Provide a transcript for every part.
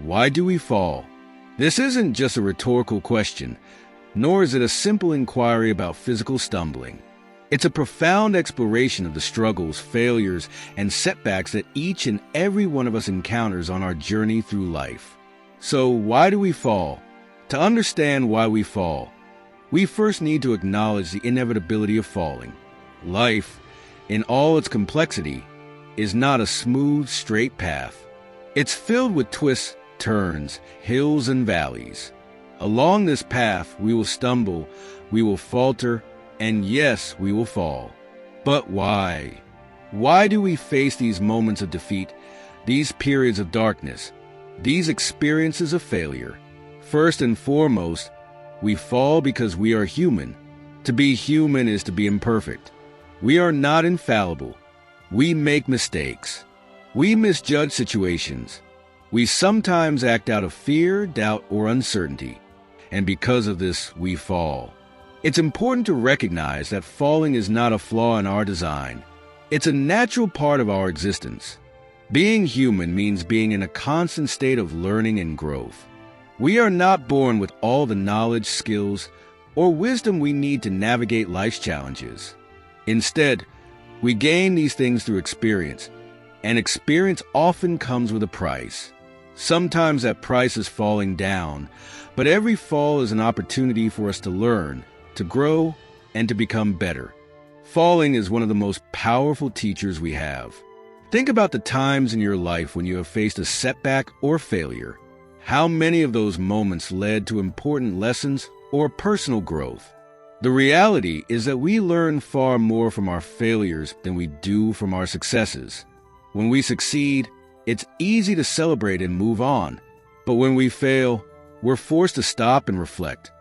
Why do we fall? This isn't just a rhetorical question, nor is it a simple inquiry about physical stumbling. It's a profound exploration of the struggles, failures, and setbacks that each and every one of us encounters on our journey through life. So, why do we fall? To understand why we fall, we first need to acknowledge the inevitability of falling. Life, in all its complexity, is not a smooth, straight path. It's filled with twists, turns, hills, and valleys. Along this path, we will stumble, we will falter, and yes, we will fall. But why? Why do we face these moments of defeat, these periods of darkness, these experiences of failure? First and foremost, we fall because we are human. To be human is to be imperfect. We are not infallible. We make mistakes. We misjudge situations. We sometimes act out of fear, doubt, or uncertainty. And because of this, we fall. It's important to recognize that falling is not a flaw in our design. It's a natural part of our existence. Being human means being in a constant state of learning and growth. We are not born with all the knowledge, skills, or wisdom we need to navigate life's challenges. Instead, we gain these things through experience, and experience often comes with a price. Sometimes that price is falling down, but every fall is an opportunity for us to learn, to grow, and to become better. Falling is one of the most powerful teachers we have. Think about the times in your life when you have faced a setback or failure. How many of those moments led to important lessons or personal growth? The reality is that we learn far more from our failures than we do from our successes. When we succeed, it's easy to celebrate and move on. But when we fail, we're forced to stop and reflect.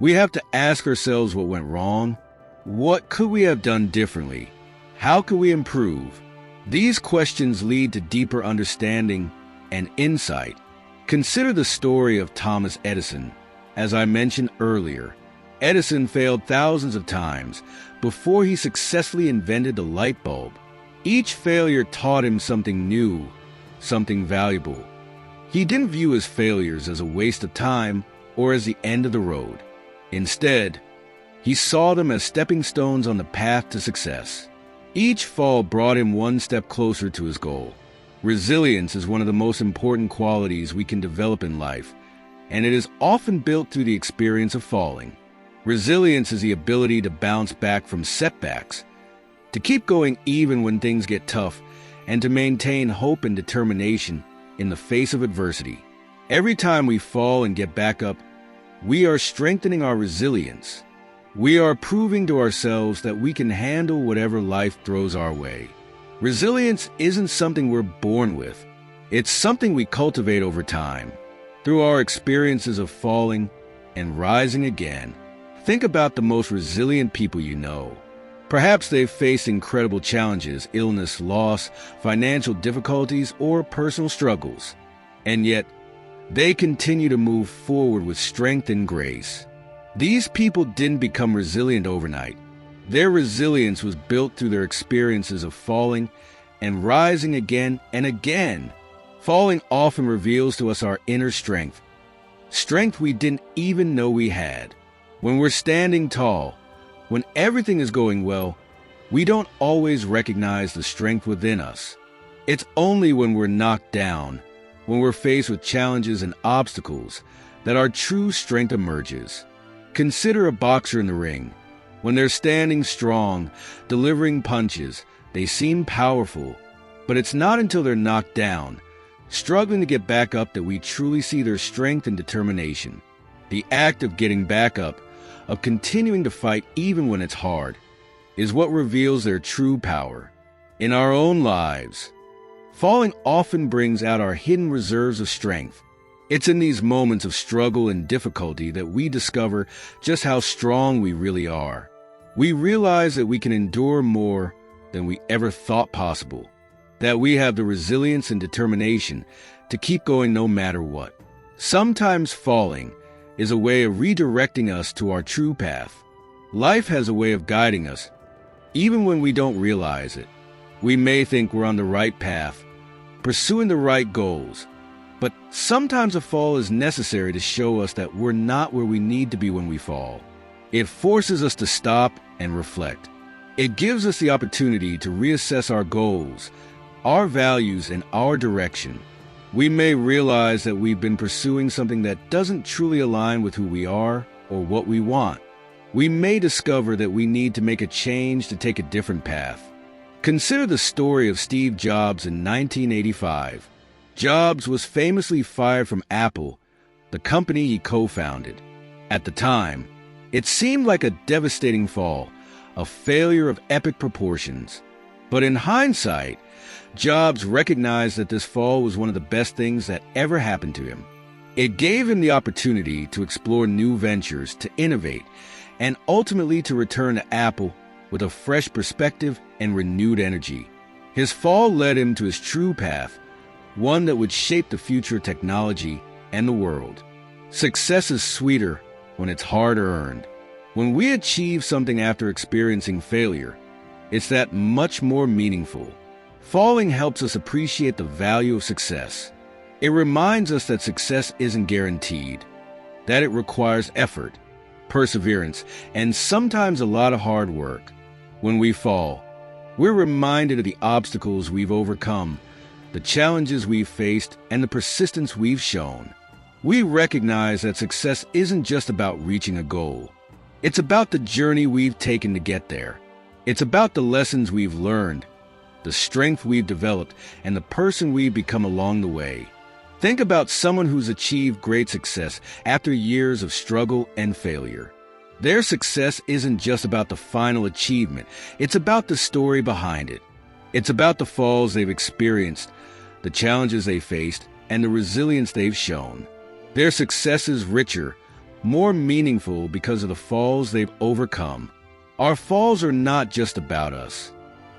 We have to ask ourselves what went wrong. What could we have done differently? How could we improve? These questions lead to deeper understanding and insight. Consider the story of Thomas Edison. As I mentioned earlier, Edison failed thousands of times before he successfully invented the light bulb. Each failure taught him something new, something valuable. He didn't view his failures as a waste of time or as the end of the road. Instead, he saw them as stepping stones on the path to success. Each fall brought him one step closer to his goal. Resilience is one of the most important qualities we can develop in life, and it is often built through the experience of falling. Resilience is the ability to bounce back from setbacks, to keep going even when things get tough, and to maintain hope and determination in the face of adversity. Every time we fall and get back up, we are strengthening our resilience. We are proving to ourselves that we can handle whatever life throws our way. Resilience isn't something we're born with. It's something we cultivate over time. Through our experiences of falling and rising again, think about the most resilient people you know. Perhaps they've faced incredible challenges, illness, loss, financial difficulties, or personal struggles. And yet, they continue to move forward with strength and grace. These people didn't become resilient overnight. Their resilience was built through their experiences of falling and rising again and again. Falling often reveals to us our inner strength, strength we didn't even know we had. When we're standing tall, when everything is going well, we don't always recognize the strength within us. It's only when we're knocked down, when we're faced with challenges and obstacles, that our true strength emerges. Consider a boxer in the ring. When they're standing strong, delivering punches, they seem powerful. But it's not until they're knocked down, struggling to get back up, that we truly see their strength and determination. The act of getting back up, of continuing to fight even when it's hard, is what reveals their true power. In our own lives, falling often brings out our hidden reserves of strength. It's in these moments of struggle and difficulty that we discover just how strong we really are. We realize that we can endure more than we ever thought possible, that we have the resilience and determination to keep going no matter what. Sometimes falling is a way of redirecting us to our true path. Life has a way of guiding us, even when we don't realize it. We may think we're on the right path, pursuing the right goals, But sometimes a fall is necessary to show us that we're not where we need to be when we fall. It forces us to stop and reflect. It gives us the opportunity to reassess our goals, our values, and our direction. We may realize that we've been pursuing something that doesn't truly align with who we are or what we want. We may discover that we need to make a change to take a different path. Consider the story of Steve Jobs in 1985. Jobs was famously fired from Apple, the company he co-founded. At the time, it seemed like a devastating fall, a failure of epic proportions. But in hindsight, Jobs recognized that this fall was one of the best things that ever happened to him. It gave him the opportunity to explore new ventures, to innovate, and ultimately to return to Apple with a fresh perspective and renewed energy. His fall led him to his true path, one that would shape the future of technology and the world. Success is sweeter when it's hard-earned. When we achieve something after experiencing failure, it's that much more meaningful. Falling helps us appreciate the value of success. It reminds us that success isn't guaranteed, that it requires effort, perseverance, and sometimes a lot of hard work. When we fall, we're reminded of the obstacles we've overcome, the challenges we've faced, and the persistence we've shown. We recognize that success isn't just about reaching a goal. It's about the journey we've taken to get there. It's about the lessons we've learned, the strength we've developed, and the person we've become along the way. Think about someone who's achieved great success after years of struggle and failure. Their success isn't just about the final achievement. It's about the story behind it. It's about the falls they've experienced, the challenges they faced, and the resilience they've shown. Their success is richer, more meaningful because of the falls they've overcome. Our falls are not just about us.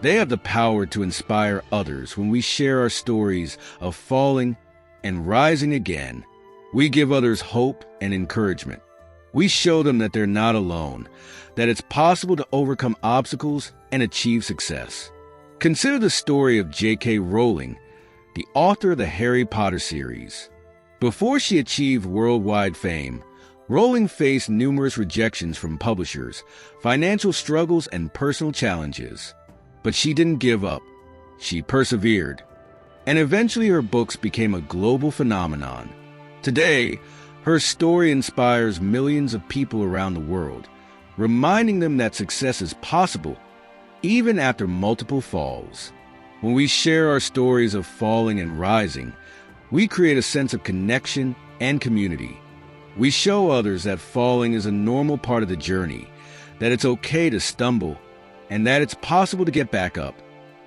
They have the power to inspire others. When we share our stories of falling and rising again, we give others hope and encouragement. We show them that they're not alone, that it's possible to overcome obstacles and achieve success. Consider the story of J.K. Rowling, the author of the Harry Potter series. Before she achieved worldwide fame, Rowling faced numerous rejections from publishers, financial struggles, and personal challenges. But she didn't give up. She persevered. And eventually her books became a global phenomenon. Today, her story inspires millions of people around the world, reminding them that success is possible, even after multiple falls. When we share our stories of falling and rising, we create a sense of connection and community. We show others that falling is a normal part of the journey, that it's okay to stumble, and that it's possible to get back up.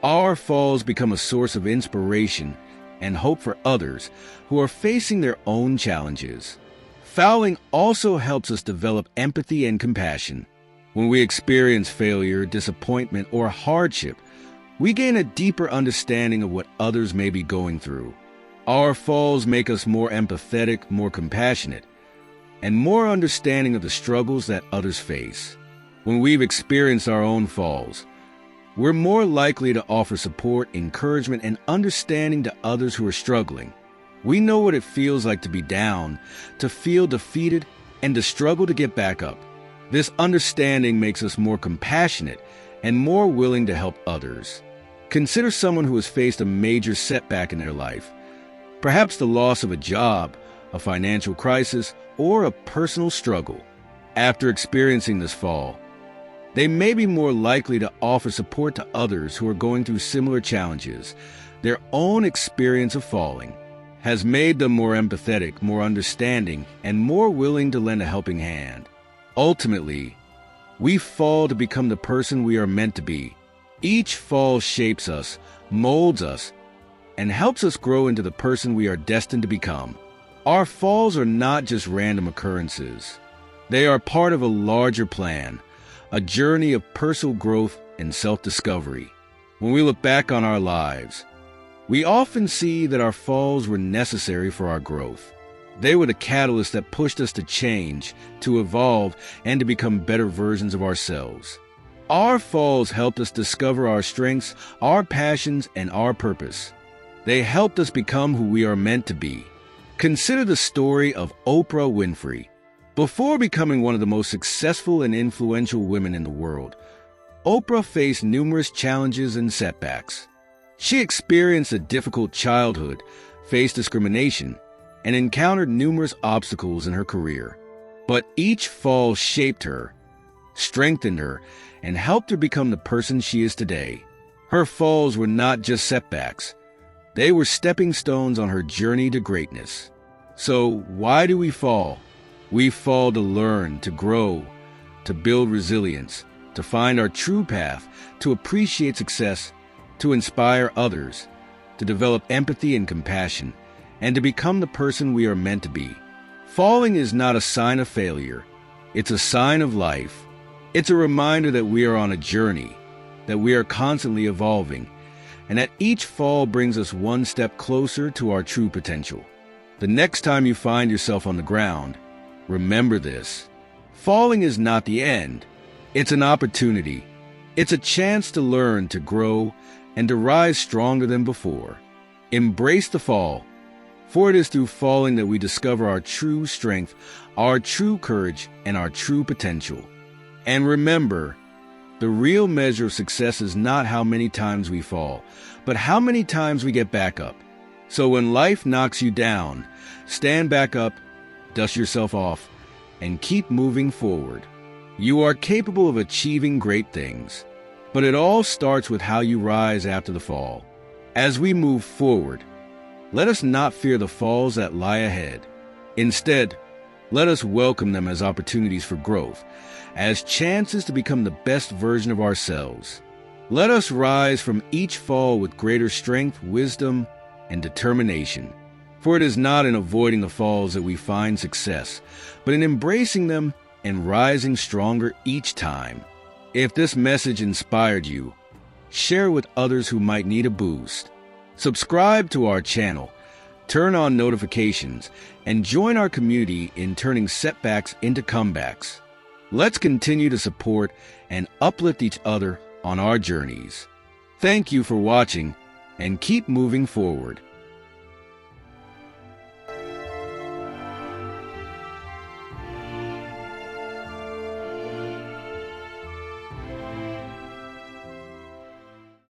Our falls become a source of inspiration and hope for others who are facing their own challenges. Falling also helps us develop empathy and compassion. When we experience failure, disappointment, or hardship, we gain a deeper understanding of what others may be going through. Our falls make us more empathetic, more compassionate, and more understanding of the struggles that others face. When we've experienced our own falls, we're more likely to offer support, encouragement, and understanding to others who are struggling. We know what it feels like to be down, to feel defeated, and to struggle to get back up. This understanding makes us more compassionate and more willing to help others. Consider someone who has faced a major setback in their life, perhaps the loss of a job, a financial crisis, or a personal struggle. After experiencing this fall, they may be more likely to offer support to others who are going through similar challenges. Their own experience of falling has made them more empathetic, more understanding, and more willing to lend a helping hand. Ultimately, we fall to become the person we are meant to be. Each fall shapes us, molds us, and helps us grow into the person we are destined to become. Our falls are not just random occurrences. They are part of a larger plan, a journey of personal growth and self-discovery. When we look back on our lives, we often see that our falls were necessary for our growth. They were the catalyst that pushed us to change, to evolve, and to become better versions of ourselves. Our falls helped us discover our strengths, our passions, and our purpose. They helped us become who we are meant to be. Consider the story of Oprah Winfrey. Before becoming one of the most successful and influential women in the world, Oprah faced numerous challenges and setbacks. She experienced a difficult childhood, faced discrimination, and encountered numerous obstacles in her career. But each fall shaped her, strengthened her, and helped her become the person she is today. Her falls were not just setbacks. They were stepping stones on her journey to greatness. So why do we fall? We fall to learn, to grow, to build resilience, to find our true path, to appreciate success, to inspire others, to develop empathy and compassion, and to become the person we are meant to be. Falling is not a sign of failure. It's a sign of life. It's a reminder that we are on a journey, that we are constantly evolving, and that each fall brings us one step closer to our true potential. The next time you find yourself on the ground, remember this. Falling is not the end. It's an opportunity. It's a chance to learn, to grow, and to rise stronger than before. Embrace the fall, for it is through falling that we discover our true strength, our true courage, and our true potential. And remember, the real measure of success is not how many times we fall, but how many times we get back up. So when life knocks you down, stand back up, dust yourself off, and keep moving forward. You are capable of achieving great things, but it all starts with how you rise after the fall. As we move forward, let us not fear the falls that lie ahead. Instead, let us welcome them as opportunities for growth, as chances to become the best version of ourselves. Let us rise from each fall with greater strength, wisdom, and determination. For it is not in avoiding the falls that we find success, but in embracing them and rising stronger each time. If this message inspired you, share with others who might need a boost. Subscribe to our channel, turn on notifications, and join our community in turning setbacks into comebacks. Let's continue to support and uplift each other on our journeys. Thank you for watching, and keep moving forward.